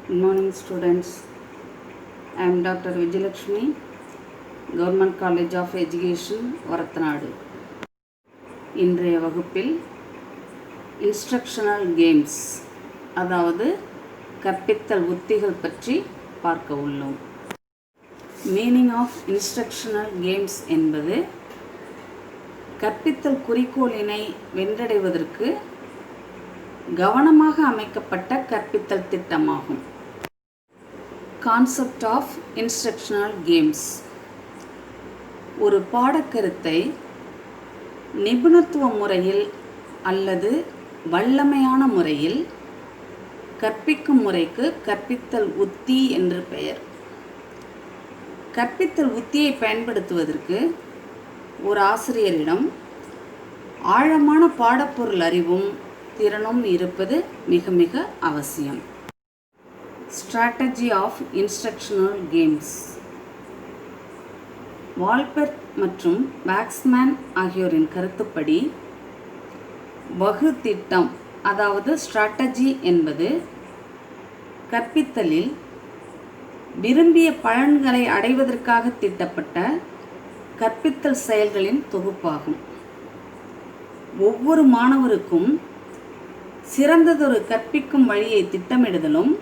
Good morning, students. I am Dr. Vijayalakshmi, Government College of Education, Varathanadu. இன்றைய வகுப்பில் instructional games, அதாவது கற்பித்தல் உத்திகள் பற்றி பார்க்க உள்ளோம். மீனிங் ஆஃப் இன்ஸ்ட்ரக்ஷனல் கேம்ஸ் என்பது கற்பித்தல் குறிக்கோளினை வென்றடைவதற்கு கவனமாக அமைக்கப்பட்ட கற்பித்தல் திட்டமாகும். Concept of instructional games. ஒரு பாடக்கருத்தை நிபுணத்துவ முறையில் அல்லது வல்லமையான முறையில் கற்பிக்கும் முறைக்கு கற்பித்தல் உத்தி என்று பெயர். கற்பித்தல் உத்தியை பயன்படுத்துவதற்கு ஒரு ஆசிரியரிடம் ஆழமான பாடப்பொருள் அறிவும் திறனும் இருப்பது மிக மிக அவசியம். Strategy of instructional games. வால்பெர்ட் மற்றும் வேக்ஸ்மேன் ஆகியோரின் கருத்துப்படி வகு திட்டம், அதாவது ஸ்ட்ராட்டஜி என்பது கற்பித்தலில் விரும்பிய பலன்களை அடைவதற்காக திட்டப்பட்ட கற்பித்தல் செயல்களின் தொகுப்பாகும். ஒவ்வொரு மாணவருக்கும் சிறந்ததொரு கற்பிக்கும் வழியை திட்டமிடுதலும்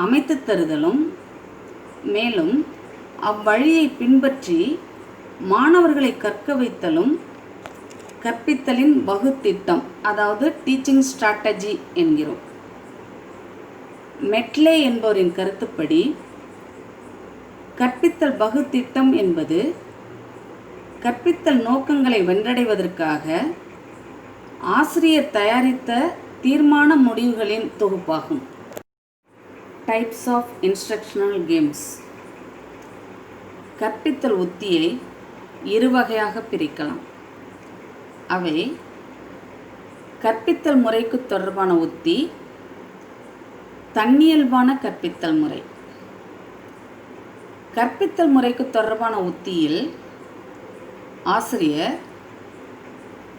அமைத்து தருதலும், மேலும் அவ்வழியை பின்பற்றி மாணவர்களை கற்க வைத்தலும் கற்பித்தலின் வகுத்திட்டம், அதாவது டீச்சிங் ஸ்ட்ராட்டஜி என்கிறோம். மெட்லே என்பவரின் கருத்துப்படி கற்பித்தல் வகுத்திட்டம் என்பது கற்பித்தல் நோக்கங்களை வென்றடைவதற்காக ஆசிரியர் தயாரித்த தீர்மான முடிவுகளின் தொகுப்பாகும். Types of instructional games. கற்பித்தல் உத்தியை இரு வகையாக பிரிக்கலாம். அவை கற்பித்தல் முறைக்கு தொடர்பான உத்தி, தன்னியல்பான கற்பித்தல் முறை. கற்பித்தல் முறைக்கு தொடர்பான உத்தியில் ஆசிரியர்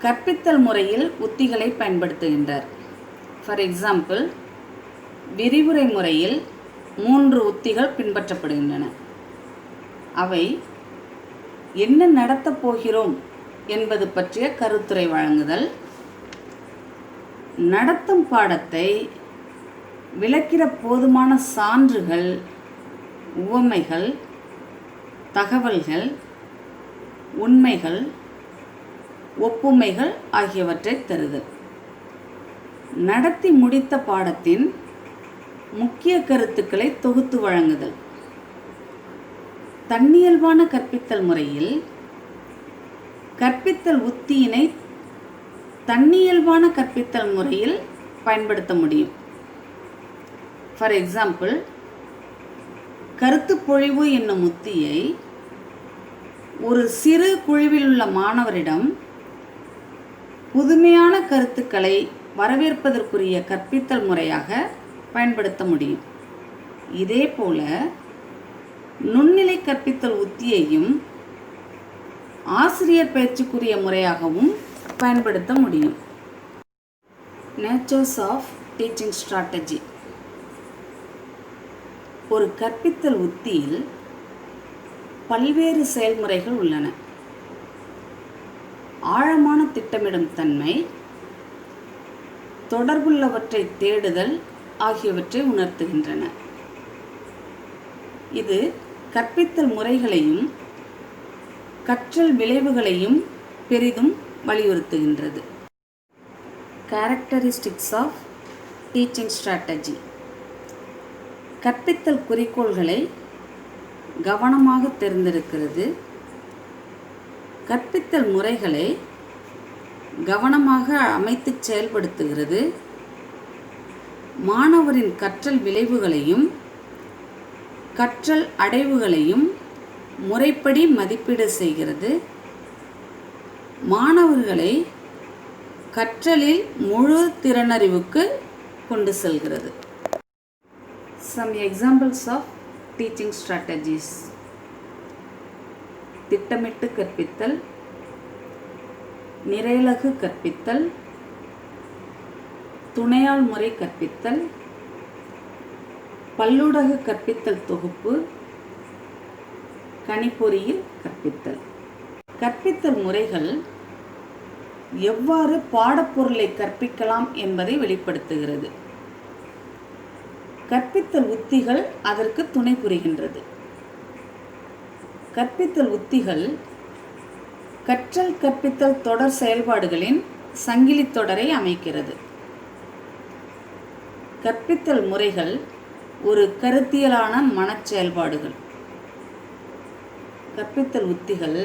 கற்பித்தல் முறையில் உத்திகளை பயன்படுத்துகின்றார். ஃபார் எக்ஸாம்பிள், விரிவுரை முறையில் 3 உத்திகள் பின்பற்றப்படுகின்றன. அவை என்ன நடத்தப் போகிறோம் என்பது பற்றிய கருத்துரை வழங்குதல், நடத்தும் பாடத்தை விளக்கிற போதுமான சான்றுகள், உவமைகள், தகவல்கள், உண்மைகள், ஒப்புமைகள் ஆகியவற்றை தருதல், நடத்தி முடித்த பாடத்தின் முக்கிய கருத்துக்களை தொகுத்து வழங்குதல். தன்னியல்பான கற்பித்தல் முறையில் கற்பித்தல் உத்தியினை தன்னியல்பான கற்பித்தல் முறையில் பயன்படுத்த முடியும். ஃபார் எக்ஸாம்பிள், கருத்துப்பொழிவு என்னும் உத்தியை ஒரு சிறு குழுவில் உள்ள மாணவரிடம் புதுமையான கருத்துக்களை வரவேற்பதற்குரிய கற்பித்தல் முறையாக பயன்படுத்த முடியும். இதேபோல நுண்ணிலை கற்பித்தல் உத்தியையும் ஆசிரியர் பயிற்சிக்குரிய முறையாகவும் பயன்படுத்த முடியும். Natures of teaching strategy. ஒரு கற்பித்தல் உத்தியில் பல்வேறு செயல்முறைகள் உள்ளன. ஆழமான திட்டமிடும் தன்மை, தொடர்புள்ளவற்றை தேடுதல் ஆகியவற்றை உணர்த்துகின்றன. இது கற்பித்தல் முறைகளையும் கற்றல் விளைவுகளையும் பெரிதும் வலியுறுத்துகின்றது. Characteristics of teaching strategy. கற்பித்தல் குறிக்கோள்களை கவனமாக தேர்ந்தெடுக்கிறது, கற்பித்தல் முறைகளை கவனமாக அமைத்து செயல்படுத்துகிறது, மாணவரின் கற்றல் விளைவுகளையும் கற்றல் அடைவுகளையும் முறைப்படி மதிப்பீடு செய்கிறது, மாணவர்களை கற்றலில் முழு திறனறிவுக்கு கொண்டு செல்கிறது. Some examples of teaching strategies. திட்டமிட்டு கற்பித்தல், நிறையலகு கற்பித்தல், துணையால் முறை கற்பித்தல், பல்லூடக கற்பித்தல் தொகுப்பு, கணிப்பொறியில் கற்பித்தல். கற்பித்தல் முறைகள் எவ்வாறு பாடப்பொருளை கற்பிக்கலாம் என்பதை வெளிப்படுத்துகிறது. கற்பித்தல் உத்திகள் அதற்கு துணை புரிகின்றது. கற்பித்தல் உத்திகள் கற்றல் கற்பித்தல் தொடர் செயல்பாடுகளின் சங்கிலி தொடரை அமைக்கிறது. கற்பித்தல் முறைகள் ஒரு கருத்தியலான மனச் செயல்பாடுகள். கற்பித்தல் உத்திகள்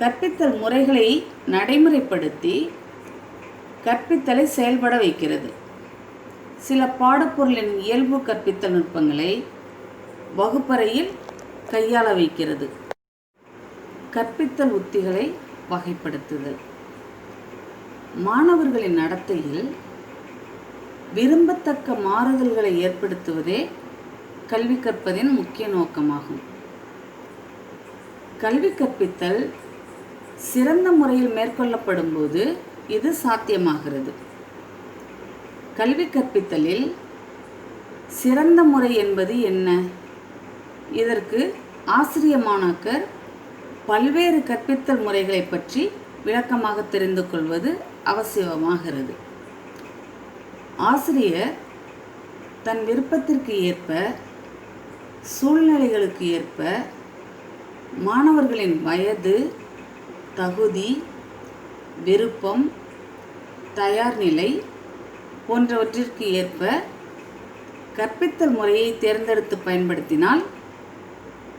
கற்பித்தல் முறைகளை நடைமுறைப்படுத்தி கற்பித்தலை செயல்பட வைக்கிறது. சில பாடப்பொருளின் இயல்பு கற்பித்தல் நுட்பங்களை வகுப்பறையில் கையாள வைக்கிறது. கற்பித்தல் உத்திகளை வகைப்படுத்துதல். மாணவர்களின் நடத்தையில் விரும்பத்தக்க மாறுதல்களை ஏற்படுத்துவதே கல்வி கற்பதின் முக்கிய நோக்கமாகும். கல்வி கற்பித்தல் சிறந்த முறையில் மேற்கொள்ளப்படும் போது இது சாத்தியமாகிறது. கல்வி கற்பித்தலில் சிறந்த முறை என்பது என்ன? இதற்கு ஆசிரிய மாணாக்கர் பல்வேறு கற்பித்தல் முறைகளை பற்றி விளக்கமாக தெரிந்து கொள்வது அவசியமாகிறது. ஆசிரியர் தன் விருப்பத்திற்கு ஏற்ப, சூழ்நிலைகளுக்கு ஏற்ப, மாணவர்களின் வயது, தகுதி, விருப்பம், தயார்நிலை போன்றவற்றிற்கு ஏற்ப கற்பித்தல் முறையை தேர்ந்தெடுத்து பயன்படுத்தினால்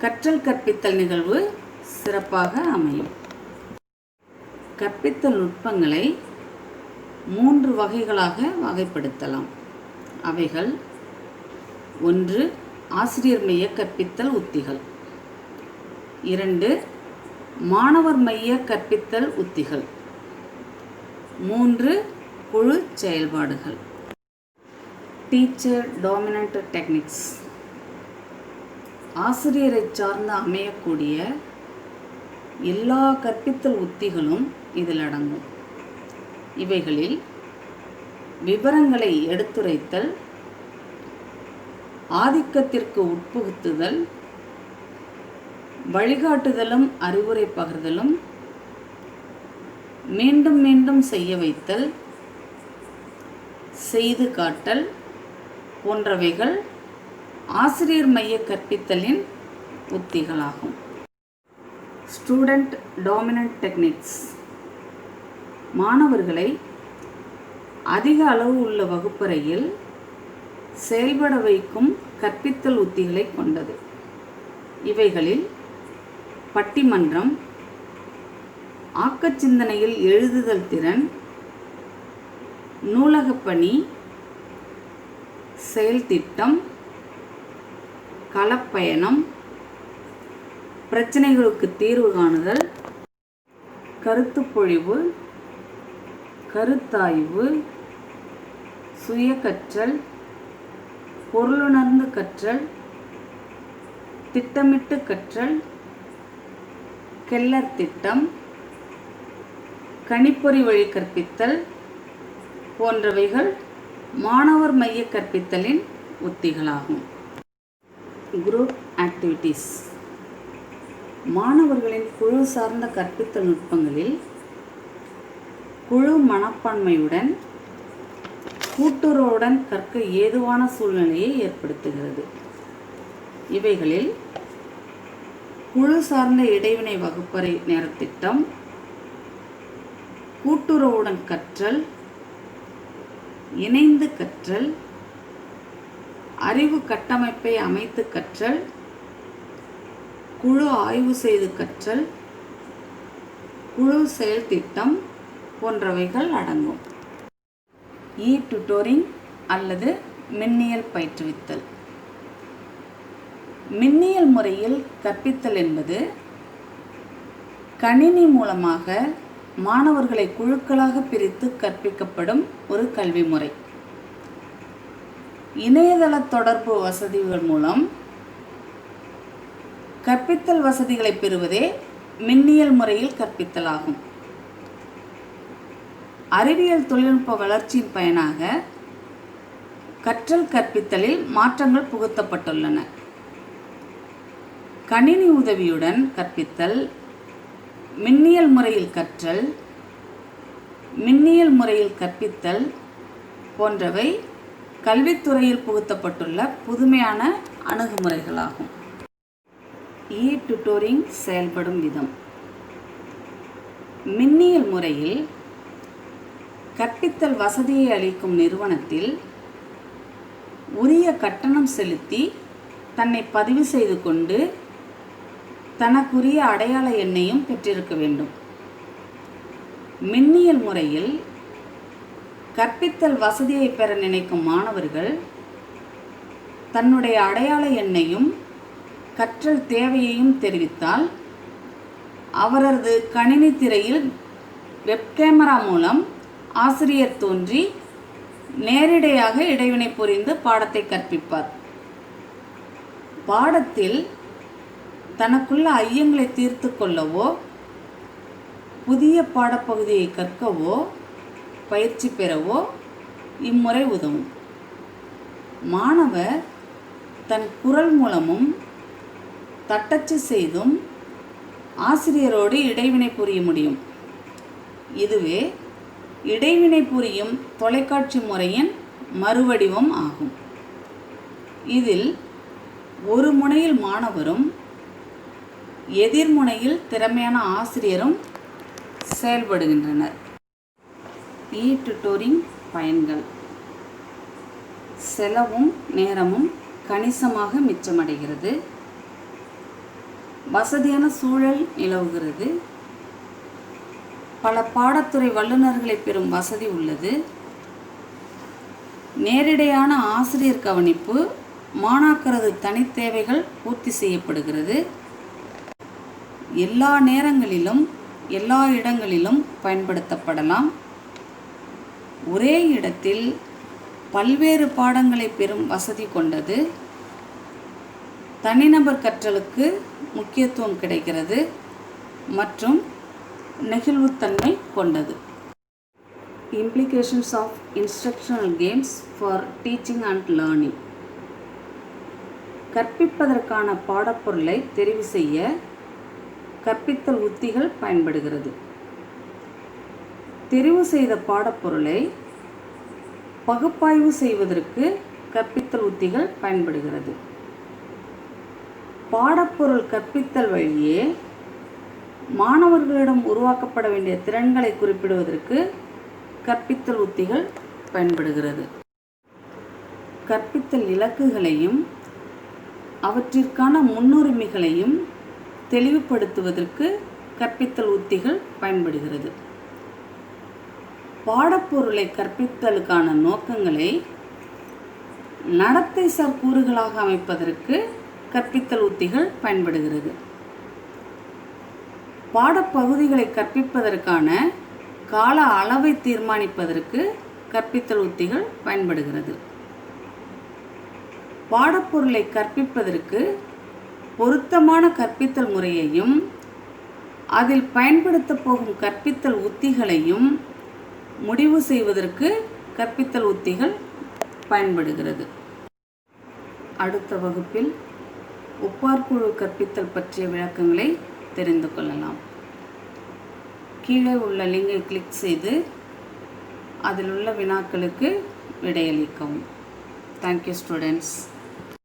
கற்றல் கற்பித்தல் நிகழ்வு சிறப்பாக அமையும். கற்பித்தல் நுட்பங்களை 3 வகைகளாக வகைப்படுத்தலாம். அவைகள்: 1. ஆசிரியர் மைய கற்பித்தல் உத்திகள். 2. மாணவர் மைய கற்பித்தல் உத்திகள். 3. குழு செயல்பாடுகள். Teacher dominant techniques. ஆசிரியரை சார்ந்து அமையக்கூடிய எல்லா கற்பித்தல் உத்திகளும் இதில் அடங்கும். இவைகளில் விவரங்களை எடுத்துரைத்தல், ஆதிக்கத்திற்கு உட்புகுத்துதல், வழிகாட்டுதலும் அறிவுரை பகிர்தலும், மீண்டும் மீண்டும் செய்ய வைத்தல், செய்து காட்டல் போன்றவைகள் ஆசிரியர் மைய கற்பித்தலின் உத்திகளாகும். Student dominant techniques. மாணவர்களை அதிக அளவு உள்ள வகுப்பறையில் செயல்பட வைக்கும் கற்பித்தல் உத்திகளை கொண்டது. இவைகளில் பட்டிமன்றம், ஆக்கச் சிந்தனையில் எழுதுதல் திறன், நூலகப்பணி, செயல் திட்டம், களப்பயணம், பிரச்சனைகளுக்கு தீர்வு காணுதல், கருத்துப்பொழிவு, கருத்தாய்வு, சுய கற்றல், பொருளுணர்ந்து கற்றல், திட்டமிட்டு கற்றல், கெல்லர் திட்டம், கணிப்பொறி வழி கற்பித்தல் போன்றவைகள் மாணவர் மைய கற்பித்தலின் உத்திகளாகும். Group activities. மாணவர்களின் குழு சார்ந்த கற்பித்தல் நுட்பங்களில் குழு மனப்பான்மையுடன் கூட்டுறவுடன் கற்க ஏதுவான சூழ்நிலையை ஏற்படுத்துகிறது. இவைகளில் குழு சார்ந்த இடைவினை வகுப்பறை நேரத்திட்டம், கூட்டுறவுடன் கற்றல், இணைந்து கற்றல், அறிவு கட்டமைப்பை அமைத்து கற்றல், குழு ஆய்வு செய்து கற்றல், குழு செயல் திட்டம் போன்றவைகள் அடங்கும். டுடோரிங் அல்லது மின்னியல் பயிற்றுவித்தல். மின்னியல் முறையில் கற்பித்தல் என்பது கணினி மூலமாக மாணவர்களை குழுக்களாக பிரித்து கற்பிக்கப்படும் ஒரு கல்வி முறை. இணையதள தொடர்பு வசதிகள் மூலம் கற்பித்தல் வசதிகளை பெறுவதே மின்னியல் முறையில் கற்பித்தலாகும். அறிவியல் தொழில்நுட்ப வளர்ச்சியின் பயனாக கற்றல் கற்பித்தலில் மாற்றங்கள் புகுத்தப்பட்டுள்ளன. கணினி உதவியுடன் கற்பித்தல், மின்னியல் முறையில் கற்றல், மின்னியல் முறையில் கற்பித்தல் போன்றவை கல்வித்துறையில் புகுத்தப்பட்டுள்ள புதுமையான அணுகுமுறைகளாகும். டுட்டோரிங் செயல்படும் விதம். மின்னியல் முறையில் கற்பித்தல் வசதியை அளிக்கும் நிறுவனத்தில் உரிய கட்டணம் செலுத்தி தன்னை பதிவு செய்து கொண்டு தனக்குரிய அடையாள எண்ணையும் பெற்றிருக்க வேண்டும். மின்னியல் முறையில் கற்பித்தல் வசதியை பெற நினைக்கும் மாணவர்கள் தன்னுடைய அடையாள எண்ணையும் கற்றல் தேவையையும் தெரிவித்தால் அவரது கணினி திரையில் வெப் கேமரா மூலம் ஆசிரியர் தோன்றி நேரிடையாக இடைவினை புரிந்து பாடத்தை கற்பிப்பார். பாடத்தில் தனக்குள்ள ஐயங்களை தீர்த்து கொள்ளவோ புதிய பாடப்பகுதியை கற்கவோ பயிற்சி பெறவோ இம்முறை உதவும். மாணவர் தன் குரல் மூலமும் தட்டச்சு செய்தும் ஆசிரியரோடு இடைவினை புரிய முடியும். இதுவே இடைவினை புரியும் தொலைக்காட்சி முறையின் மறுவடிவம் ஆகும். இதில் ஒரு முனையில் மாணவரும் எதிர்முனையில் திறமையான ஆசிரியரும் செயல்படுகின்றனர். டுட்டோரிங் பயன்கள். செலவும் நேரமும் கணிசமாக மிச்சமடைகிறது. வசதியான சூழல் நிலவுகிறது. பல பாடத்துறை வல்லுநர்களை பெறும் வசதி உள்ளது. நேரிடையான ஆசிரியர் கவனிப்பு, மாணாக்கரது தனித்தேவைகள் பூர்த்தி செய்யப்படுகிறது. எல்லா நேரங்களிலும் எல்லா இடங்களிலும் பயன்படுத்தப்படலாம். ஒரே இடத்தில் பல்வேறு பாடங்களை பெறும் வசதி கொண்டது. தனிநபர் கற்றலுக்கு முக்கியத்துவம் கிடைக்கிறது மற்றும் நெகிழ்வுத்தன்மை கொண்டது. Implications of instructional games for teaching and learning. கற்பிப்பதற்கான பாடப்பொருளை தெரிவு செய்ய கற்பித்தல் உத்திகள் பயன்படுகிறது. தெரிவு செய்த பாடப்பொருளை பகுப்பாய்வு செய்வதற்கு கற்பித்தல் உத்திகள் பயன்படுகிறது. பாடப்பொருள் கற்பித்தல் வழியே மாணவர்களிடம் உருவாக்கப்பட வேண்டிய திறன்களை குறிப்பிடுவதற்கு கற்பித்தல் உத்திகள் பயன்படுகிறது. கற்பித்தல் இலக்குகளையும் அவற்றிற்கான முன்னுரிமைகளையும் தெளிவுபடுத்துவதற்கு கற்பித்தல் உத்திகள் பயன்படுகிறது. பாடப்பொருளை கற்பித்தலுக்கான நோக்கங்களை நடத்தை சார் கூறுகளாக அமைப்பதற்கு கற்பித்தல் உத்திகள் பயன்படுகிறது. பாடப்பகுதிகளை கற்பிப்பதற்கான கால அளவை தீர்மானிப்பதற்கு கற்பித்தல் உத்திகள் பயன்படுகிறது. பாடப்பொருளை கற்பிப்பதற்கு பொருத்தமான கற்பித்தல் முறையையும் அதில் பயன்படுத்த போகும் கற்பித்தல் உத்திகளையும் முடிவு செய்வதற்கு கற்பித்தல் உத்திகள் பயன்படுகிறது. அடுத்த வகுப்பில் ஒப்பார்குழு கற்பித்தல் பற்றிய விளக்கங்களை தெரிந்து கொள்ளலாம். கீழே உள்ள லிங்கை கிளிக் செய்து அதில் உள்ள வினாக்களுக்கு விடையளிக்கவும். Thank you students.